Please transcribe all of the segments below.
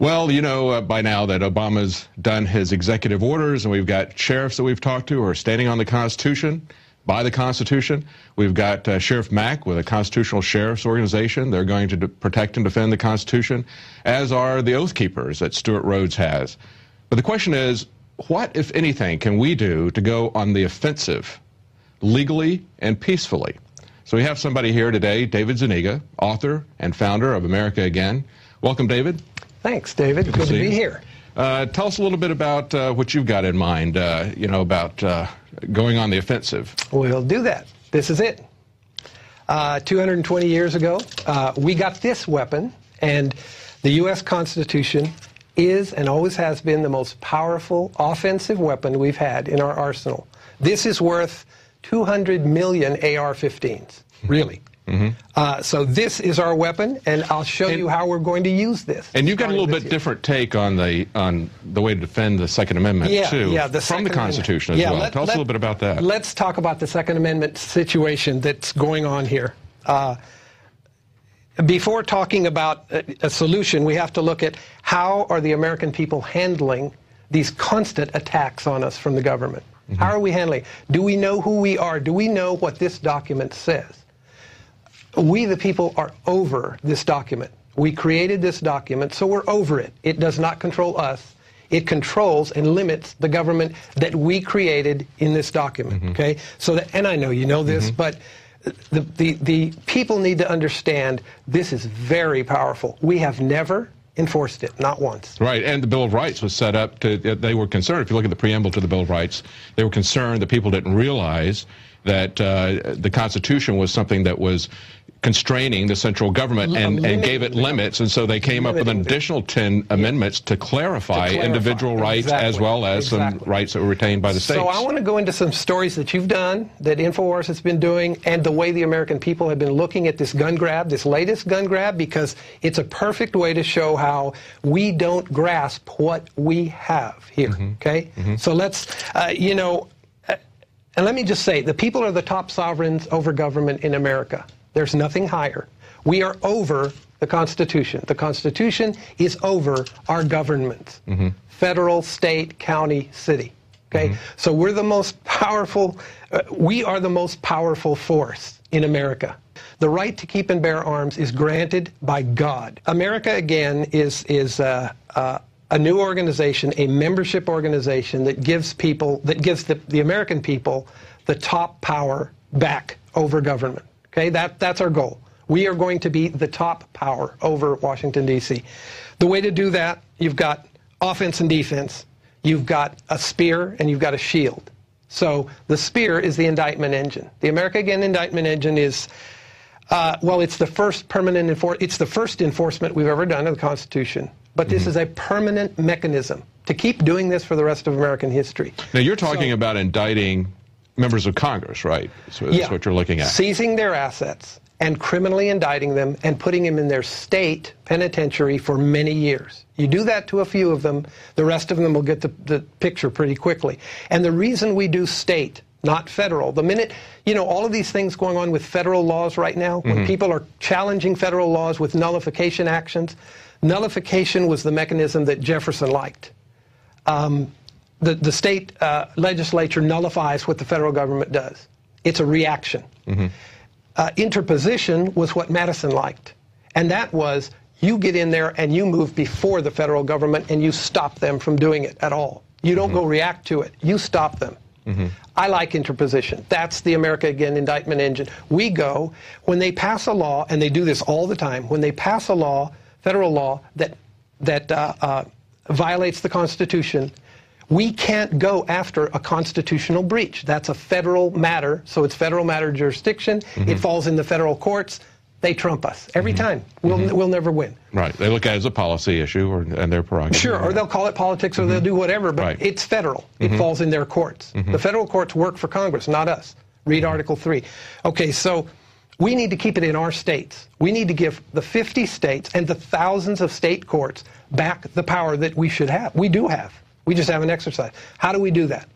Well, you know by now that Obama's done his executive orders, and we've got sheriffs that we've talked to who are standing on the Constitution, by the Constitution. We've got Sheriff Mack with a constitutional sheriff's organization. They're going to protect and defend the Constitution, as are the Oath Keepers that Stewart Rhodes has. But the question is, what, if anything, can we do to go on the offensive legally and peacefully? So we have somebody here today, David Zuniga, author and founder of America Again. Welcome, David. Thanks, David. Good to be here. Tell us a little bit about what you've got in mind, about going on the offensive. We'll do that. This is it. 220 years ago, we got this weapon, and the U.S. Constitution is and always has been the most powerful offensive weapon we've had in our arsenal. This is worth 200 million AR-15s, really. So this is our weapon, and I'll show you how we're going to use this. And you've got a little bit different take on the way to defend the Second Amendment, too, from the Constitution as well. Tell us a little bit about that. Let's talk about the Second Amendment situation that's going on here. Before talking about a solution, we have to look at how are the American people handling these constant attacks on us from the government. How are we handling? Do we know who we are? Do we know what this document says? We, the people, are over this document. We created this document, so we're over it. It does not control us. It controls and limits the government that we created in this document. Okay, so that, and I know you know this, but the people need to understand this is very powerful. We have never enforced it, not once. Right, and the Bill of Rights was set up to, they were concerned, if you look at the preamble to the Bill of Rights, they were concerned that people didn't realize that the Constitution was something that was constraining the central government and gave it limits, and so they came up with an additional 10 amendments to clarify individual rights as well as some rights that were retained by the states. So I want to go into some stories that you've done, that InfoWars has been doing, and the way the American people have been looking at this gun grab, this latest gun grab, because it's a perfect way to show how we don't grasp what we have here, okay? So let's, and let me just say, the people are the top sovereigns over government in America. There's nothing higher. We are over the Constitution. The Constitution is over our governments, federal, state, county, city. Okay, so we're the most powerful. We are the most powerful force in America. The right to keep and bear arms is granted by God. America Again is a new organization, a membership organization that gives people, the American people, the top power back over government. Okay, that's our goal. We are going to be the top power over Washington, D.C. The way to do that, you've got offense and defense. You've got a spear and you've got a shield. So the spear is the indictment engine. The America Again indictment engine is, it's the first it's the first enforcement we've ever done of the Constitution. But this is a permanent mechanism to keep doing this for the rest of American history. Now, you're talking about indicting members of Congress, right? So that's what you're looking at. Seizing their assets and criminally indicting them and putting them in their state penitentiary for many years. You do that to a few of them, the rest of them will get the picture pretty quickly. And the reason we do state, not federal, the minute, all of these things going on with federal laws right now, when people are challenging federal laws with nullification actions, nullification was the mechanism that Jefferson liked. The state legislature nullifies what the federal government does. It's a reaction. Interposition was what Madison liked. And that was, you get in there and you move before the federal government and you stop them from doing it at all. You don't go react to it. You stop them. I like interposition. That's the America Again indictment engine. We go, when they pass a law, and they do this all the time, when they pass a law, federal law, that violates the Constitution, we can't go after a constitutional breach. That's a federal matter, so it's federal matter jurisdiction. It falls in the federal courts. They trump us every time. We'll never win. Right. They look at it as a policy issue and their prerogative. Sure, or they'll call it politics or they'll do whatever, but it's federal. It falls in their courts. The federal courts work for Congress, not us. Read Article 3. Okay, so we need to keep it in our states. We need to give the 50 states and the thousands of state courts back the power that we should have. We do have. We just haven't exercised. How do we do that?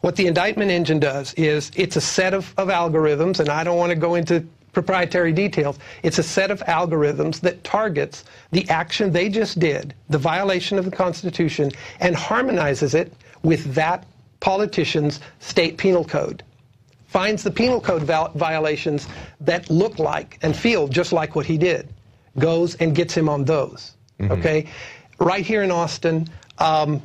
What the indictment engine does is it's a set of algorithms, and I don't want to go into proprietary details. It's a set of algorithms that targets the action they just did, the violation of the Constitution, and harmonizes it with that politician's state penal code. Finds the penal code violations that look like and feel just like what he did. Goes and gets him on those. Okay? Right here in Austin, Tom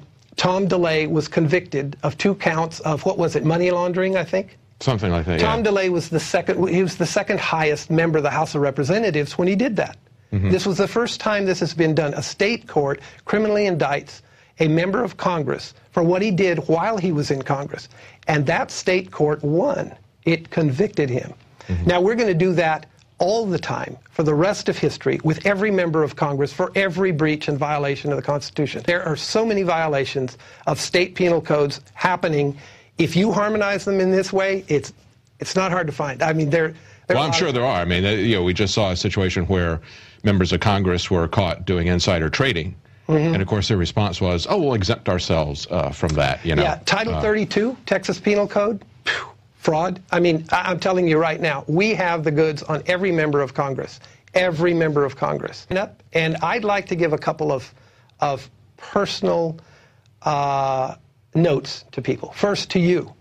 DeLay was convicted of 2 counts of, what was it, money laundering, I think? Something like that, Tom DeLay was the second highest member of the House of Representatives when he did that. This was the first time this has been done. A state court criminally indicts a member of Congress for what he did while he was in Congress. And that state court won. It convicted him. Now, we're going to do that all the time for the rest of history with every member of Congress for every breach and violation of the Constitution. There are so many violations of state penal codes happening. If you harmonize them in this way, it's not hard to find. I mean, well, I'm sure there are. I mean, you know, we just saw a situation where members of Congress were caught doing insider trading. And of course, their response was, "Oh, we'll exempt ourselves from that." You know. Yeah, Title 32, Texas Penal Code, fraud. I mean, I'm telling you right now, we have the goods on every member of Congress. Every member of Congress. And I'd like to give a couple of personal notes to people. First, to you,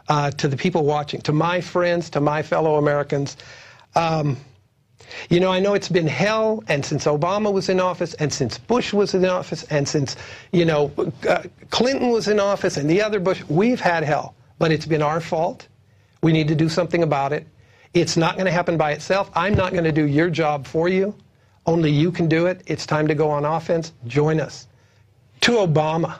to the people watching, to my friends, to my fellow Americans. You know, I know it's been hell, and since Obama was in office, and since Bush was in office, and since, you know, Clinton was in office, and the other Bush, we've had hell. But it's been our fault. We need to do something about it. It's not going to happen by itself. I'm not going to do your job for you. Only you can do it. It's time to go on offense. Join us. To Obama,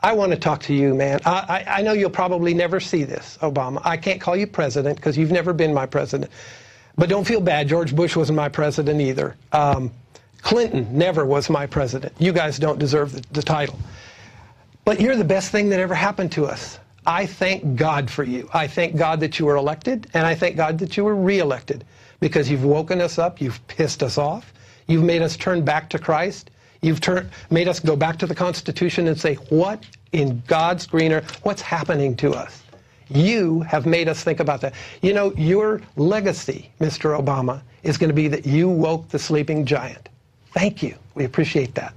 I want to talk to you, man. I know you'll probably never see this, Obama. I can't call you president because you've never been my president. But don't feel bad. George Bush wasn't my president either. Clinton never was my president. You guys don't deserve the title. But you're the best thing that ever happened to us. I thank God for you. I thank God that you were elected, and I thank God that you were reelected, because you've woken us up, you've pissed us off, you've made us turn back to Christ, you've made us go back to the Constitution and say, what in God's green earth, what's happening to us? You have made us think about that. You know, your legacy, Mr. Obama, is going to be that you woke the sleeping giant. Thank you. We appreciate that.